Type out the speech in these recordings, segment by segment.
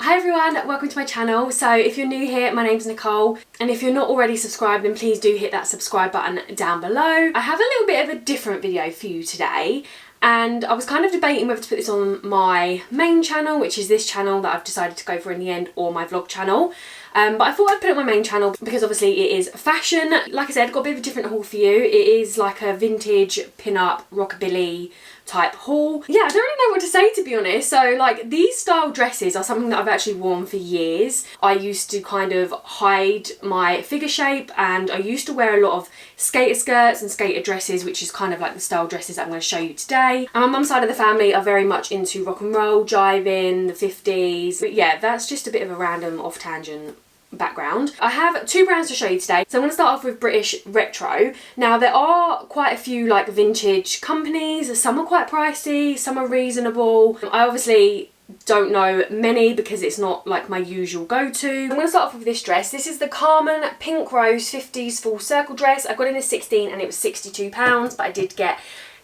Hi everyone, welcome to my channel. So if you're new here, my name's Nicole, and if you're not already subscribed then please do hit that subscribe button down below. I have a little bit of a different video for you today, and I was kind of debating whether to put this on my main channel, which is this channel that I've decided to go for in the end, or my vlog channel. But I thought I'd put it on my main channel because obviously it is fashion. Like I said, got a bit of a different haul for you. It is like a vintage pin-up rockabilly type haul. Yeah, I don't really know what to say, to be honest. So like, these style dresses are something that I've actually worn for years. I used to kind of hide my figure shape, and I used to wear a lot of skater skirts and skater dresses, which is kind of like the style dresses that I'm going to show you today. And my mum's side of the family are very much into rock and roll, jiving, the 50s. But yeah, that's just a bit of a random off tangent background. I have two brands to show you today. So I'm going to start off with British Retro. Now there are quite a few like vintage companies. Some are quite pricey, some are reasonable. I obviously don't know many because it's not like my usual go-to. I'm going to start off with this dress. This is the Carmen Pink Rose 50s full circle dress. I got it in a 16 and it was £62, but I did get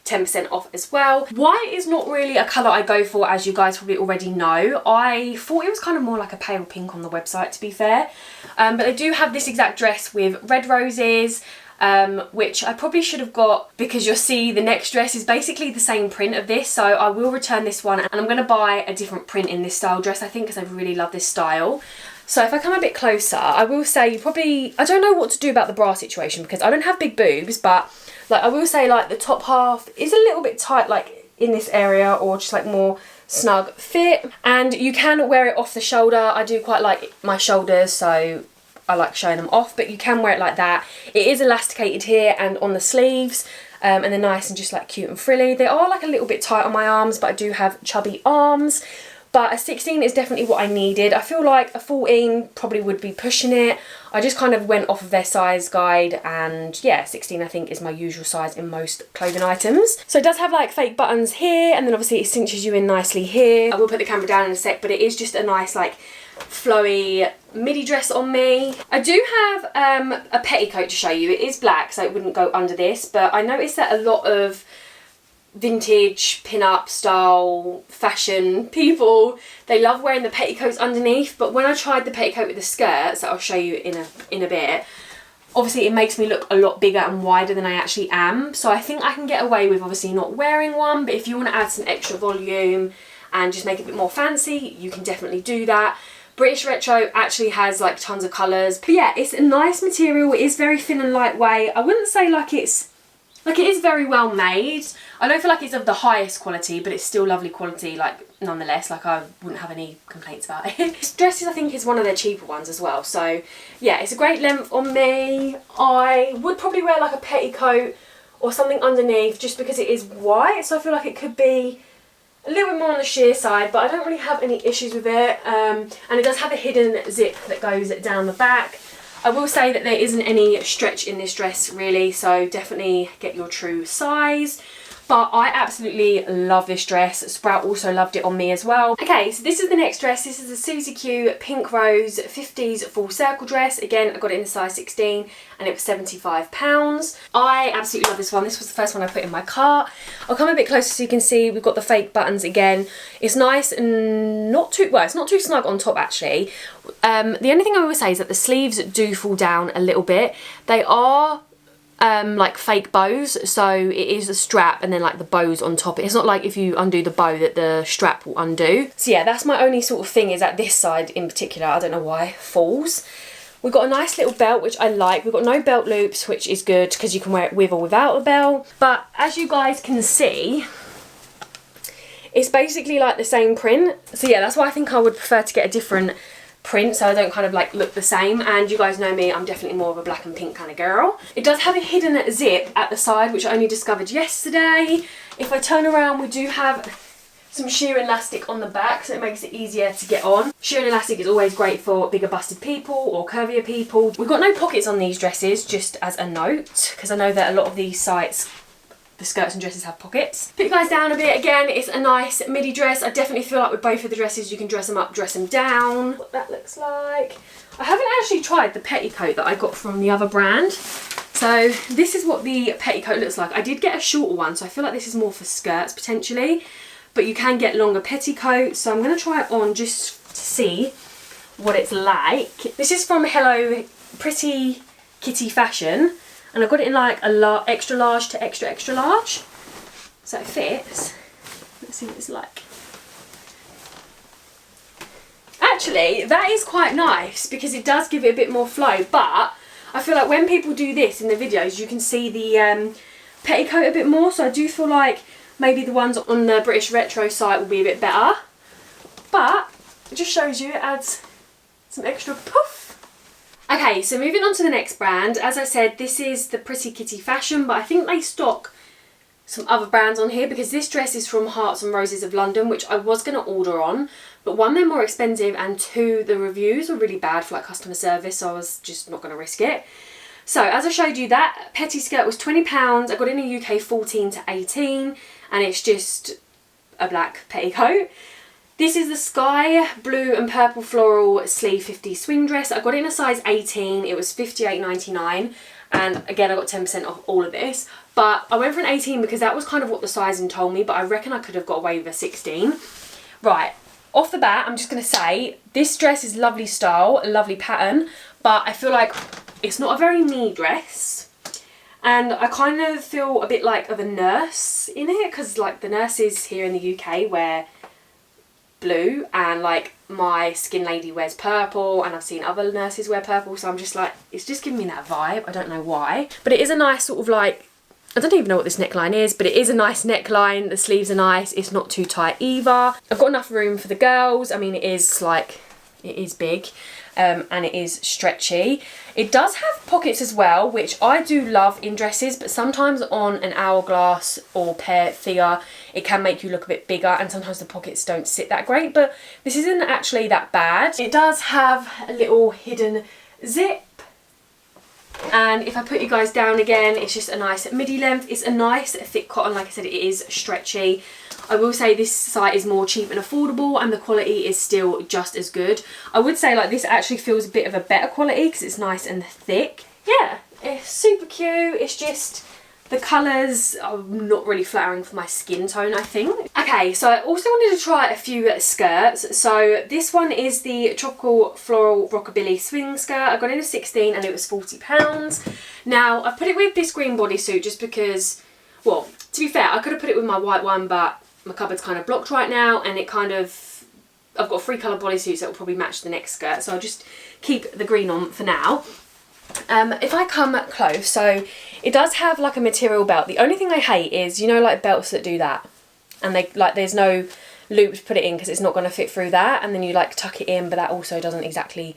10% off as well. White is not really a colour I go for, as you guys probably already know. I thought it was kind of more like a pale pink on the website, to be fair. But they do have this exact dress with red roses, which I probably should have got, because you'll see the next dress is basically the same print of this. So I will return this one and I'm going to buy a different print in this style dress, I think, because I really love this style. So if I come a bit closer, I will say I don't know what to do about the bra situation because I don't have big boobs, but like I will say like the top half is a little bit tight like in this area, or just like more snug fit, and you can wear it off the shoulder. I do quite like my shoulders, so I like showing them off, but you can wear it like that. It is elasticated here and on the sleeves, and they're nice and just like cute and frilly. They are like a little bit tight on my arms, but I do have chubby arms. But a 16 is definitely what I needed. I feel like a 14 probably would be pushing it. I just kind of went off of their size guide, and yeah, 16 I think is my usual size in most clothing items. So it does have like fake buttons here, and then obviously it cinches you in nicely here. I will put the camera down in a sec, but it is just a nice like flowy midi dress on me. I do have a petticoat to show you. It is black, so it wouldn't go under this, but I noticed that a lot of vintage pin-up style fashion people, they love wearing the petticoats underneath, but when I tried the petticoat with the skirts that I'll show you in a bit, obviously it makes me look a lot bigger and wider than I actually am. So I think I can get away with obviously not wearing one, but if you want to add some extra volume and just make it a bit more fancy, you can definitely do that. British Retro actually has like tons of colours, but yeah, it's a nice material. It is very thin and lightweight. I wouldn't say like it is very well made. I don't feel like it's of the highest quality, but it's still lovely quality, like nonetheless. Like I wouldn't have any complaints about it. This dress I think is one of their cheaper ones as well. So yeah, it's a great length on me. I would probably wear like a petticoat or something underneath just because it is white. So I feel like it could be a little bit more on the sheer side, but I don't really have any issues with it. And it does have a hidden zip that goes down the back. I will say that there isn't any stretch in this dress really, so definitely get your true size. But I absolutely love this dress. Sprout also loved it on me as well. Okay, so this is the next dress. This is a Suzy Q Pink Rose 50s full circle dress. Again, I got it in a size 16 and it was £75. I absolutely love this one. This was the first one I put in my cart. I'll come a bit closer so you can see we've got the fake buttons again. It's nice and not too, well, it's not too snug on top actually. The only thing I will say is that the sleeves do fall down a little bit. They are like fake bows, so it is a strap and then like the bows on top. It's not like if you undo the bow that the strap will undo. So yeah, that's my only sort of thing, is that this side in particular, I don't know why, falls. We've got a nice little belt, which I like. We've got no belt loops, which is good because you can wear it with or without a belt. But as you guys can see, it's basically like the same print. So yeah, that's why I think I would prefer to get a different print so I don't kind of like look the same. And you guys know me, I'm definitely more of a black and pink kind of girl. It does have a hidden zip at the side, which I only discovered yesterday. If I turn around, we do have some sheer elastic on the back, so it makes it easier to get on. Sheer elastic is always great for bigger busted people or curvier people. We've got no pockets on these dresses, just as a note, because I know that a lot of these sites, the skirts and dresses have pockets. Put you guys down a bit. Again, it's a nice midi dress. I definitely feel like with both of the dresses you can dress them up, dress them down. What that looks like. I haven't actually tried the petticoat that I got from the other brand. So this is what the petticoat looks like. I did get a shorter one, so I feel like this is more for skirts potentially. But you can get longer petticoats. So I'm going to try it on just see what it's like. This is from Hello Pretty Kitty Fashion, and I got it in like a extra large to extra large, so it fits. Let's see what it's like. Actually, that is quite nice because it does give it a bit more flow, but I feel like when people do this in the videos, you can see the petticoat a bit more, so I do feel like maybe the ones on the British Retro site will be a bit better, but it just shows you it adds some extra poof. Okay, so moving on to the next brand. As I said, this is the Pretty Kitty Fashion, but I think they stock some other brands on here because this dress is from Hearts and Roses of London, which I was going to order on, but one, they're more expensive, and two, the reviews were really bad for like customer service, so I was just not going to risk it. So as I showed you, that petty skirt was £20. I got it in the UK 14 to 18, and it's just a black petticoat. This is the sky blue and purple floral sleeve 50 swing dress. I got it in a size 18. It was £58.99, and again I got 10% off all of this, but I went for an 18 because that was kind of what the sizing told me, but I reckon I could have got away with a 16. Right, off the bat, I'm just going to say this dress is lovely style, a lovely pattern, but I feel like it's not a very me dress, and I kind of feel a bit like of a nurse in it, because like the nurses here in the UK wear blue, and like my skin lady wears purple, and I've seen other nurses wear purple, so I'm just like, it's just giving me that vibe. I don't know why, but it is a nice sort of like, I don't even know what this neckline is, but it is a nice neckline. The sleeves are nice, it's not too tight either. I've got enough room for the girls. I mean, it is like, it is big, and it is stretchy. It does have pockets as well, which I do love in dresses, but sometimes on an hourglass or pear figure it can make you look a bit bigger, and sometimes the pockets don't sit that great, but this isn't actually that bad. It does have a little hidden zip, and if I put you guys down again, it's just a nice midi length. It's a nice thick cotton. Like I said, it is stretchy. I will say this site is more cheap and affordable, and the quality is still just as good. I would say like this actually feels a bit of a better quality because it's nice and thick. Yeah, it's super cute. It's just the colours are not really flattering for my skin tone, I think. Okay, so I also wanted to try a few skirts. So this one is the Tropical Floral Rockabilly Swing Skirt. I got it in a 16 and it was £40. Now, I put it with this green bodysuit just because, well, to be fair, I could have put it with my white one, but my cupboard's kind of blocked right now, and it kind of, I've got 3 colour bodysuits that will probably match the next skirt, so I'll just keep the green on for now. If I come close, so it does have like a material belt. The only thing I hate is, you know, like belts that do that, and they like there's no loop to put it in because it's not going to fit through that, and then you like tuck it in, but that also doesn't exactly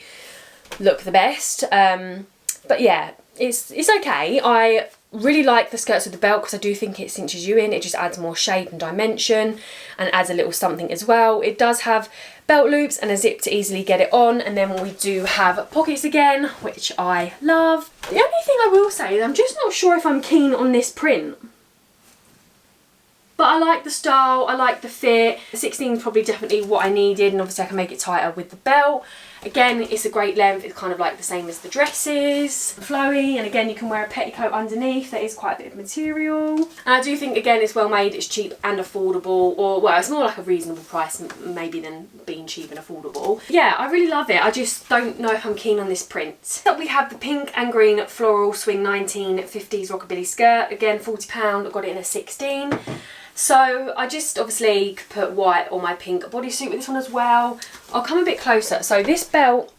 look the best. But yeah, it's okay. I really like the skirts with the belt because I do think it cinches you in. It just adds more shape and dimension and adds a little something as well. It does have belt loops and a zip to easily get it on, and then we do have pockets again, which I love. The only thing I will say is I'm just not sure if I'm keen on this print, but I like the style, I like the fit. The 16 is probably definitely what I needed, and obviously I can make it tighter with the belt. Again, it's a great length. It's kind of like the same as the dresses, flowy, and again you can wear a petticoat underneath. There is quite a bit of material, and I do think again it's well made, it's cheap and affordable, or well, it's more like a reasonable price maybe than being cheap and affordable. Yeah, I really love it. I just don't know if I'm keen on this print. But we have the pink and green floral swing 1950s rockabilly skirt, again £40. I got it in a 16. So I just obviously could put white or my pink bodysuit with this one as well. I'll come a bit closer. So this belt,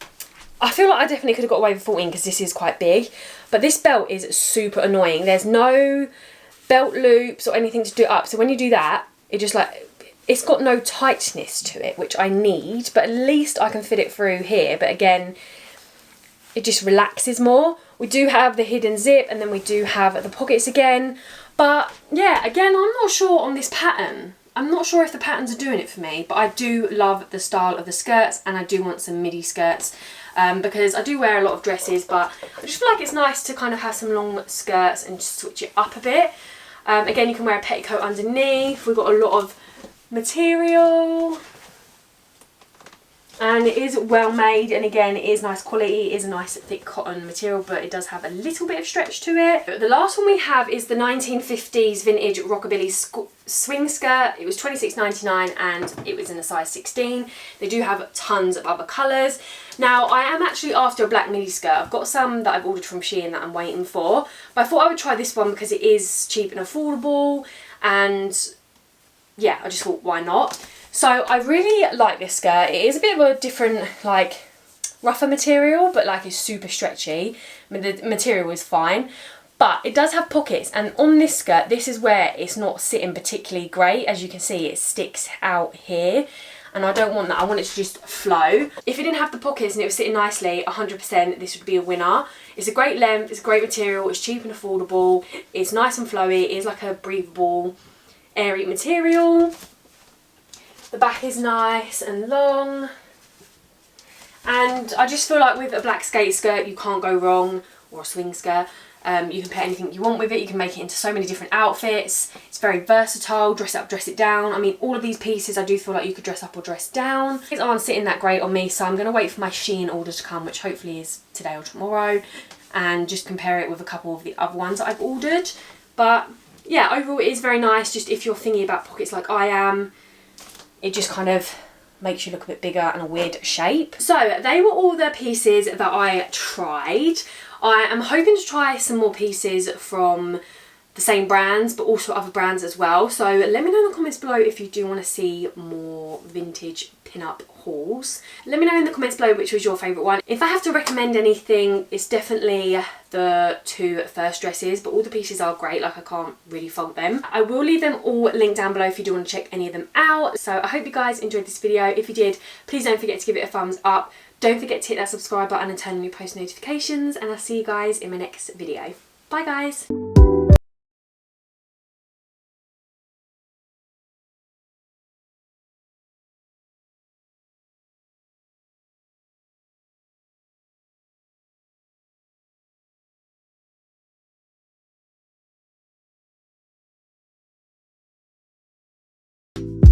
I feel like I definitely could have got away with 14 because this is quite big, but this belt is super annoying. There's no belt loops or anything to do it up. So when you do that, it just like, it's got no tightness to it, which I need, but at least I can fit it through here. But again, it just relaxes more. We do have the hidden zip, and then we do have the pockets again. But yeah, again, I'm not sure on this pattern. I'm not sure if the patterns are doing it for me, but I do love the style of the skirts, and I do want some midi skirts because I do wear a lot of dresses, but I just feel like it's nice to kind of have some long skirts and just switch it up a bit. Again, you can wear a petticoat underneath. We've got a lot of material. And it is well made, and again, it is nice quality. It is a nice thick cotton material, but it does have a little bit of stretch to it. The last one we have is the 1950s vintage rockabilly swing skirt. It was $26.99 and it was in a size 16. They do have tons of other colours. Now, I am actually after a black midi skirt. I've got some that I've ordered from Shein that I'm waiting for, but I thought I would try this one because it is cheap and affordable, and yeah, I just thought, why not? So I really like this skirt. It is a bit of a different, like, rougher material, but like it's super stretchy. I mean, the material is fine, but it does have pockets, and on this skirt, this is where it's not sitting particularly great. As you can see, it sticks out here, and I don't want that. I want it to just flow. If it didn't have the pockets and it was sitting nicely, 100% this would be a winner. It's a great length, it's a great material, it's cheap and affordable, it's nice and flowy, it is like a breathable, airy material. The back is nice and long, and I just feel like with a black skate skirt you can't go wrong, or a swing skirt. You can put anything you want with it. You can make it into so many different outfits. It's very versatile, dress up, dress it down. I mean, all of these pieces I do feel like you could dress up or dress down. These aren't sitting that great on me, so I'm going to wait for my Shein order to come, which hopefully is today or tomorrow, and just compare it with a couple of the other ones that I've ordered. But yeah, overall it is very nice, just if you're thinking about pockets like I am. It just kind of makes you look a bit bigger and a weird shape. So they were all the pieces that I tried. I am hoping to try some more pieces from the same brands, but also other brands as well. So let me know in the comments below if you do want to see more vintage pin-up hauls. Let me know in the comments below which was your favourite one. If I have to recommend anything, it's definitely the two first dresses, but all the pieces are great, like I can't really fault them. I will leave them all linked down below if you do want to check any of them out. So I hope you guys enjoyed this video. If you did, please don't forget to give it a thumbs up. Don't forget to hit that subscribe button and turn on your post notifications, and I'll see you guys in my next video. Bye guys!